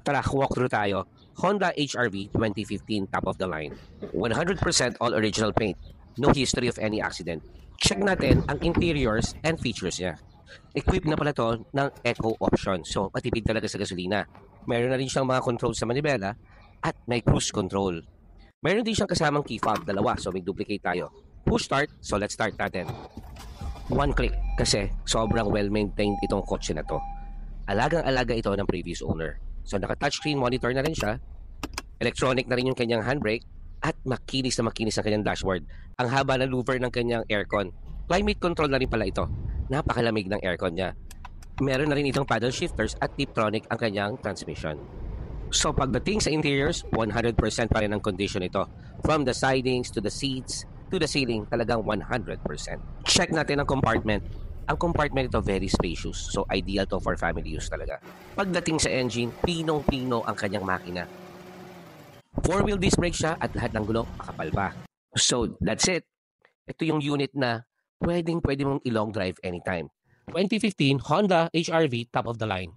Tara, walkthrough tayo. Honda HR-V 2015 top of the line. 100% all original paint. No history of any accident. Check natin ang interiors and features niya. Equipped na pala to ng eco option. So, matipid talaga sa gasolina. Meron na rin siyang mga controls sa manibela at may cruise control. Meron din siyang kasamang key fob, dalawa. So, may duplicate tayo. Push start. So, let's start natin. One click kasi sobrang well-maintained itong kotse na to. Alagang-alaga ito ng previous owner. So, naka-touchscreen monitor na rin siya. Electronic na rin yung kanyang handbrake. At makinis na makinis ang kanyang dashboard. Ang haba ng louver ng kanyang aircon. Climate control na rin pala ito. Napakalamig ng aircon niya. Meron na rin itong paddle shifters at Tiptronic ang kanyang transmission. So, pagdating sa interiors, 100% pa rin ang condition ito. From the sidings to the seats to the ceiling, talagang 100%. Check natin ang compartment. Ang compartment ito very spacious. So, ideal to for family use talaga. Pagdating sa engine, pinong-pino ang kanyang makina. 4-wheel disc brake siya at lahat ng gulong makapal pa. So, that's it. Ito yung unit na pwede mong i-long drive anytime. 2015 Honda HR-V top of the line.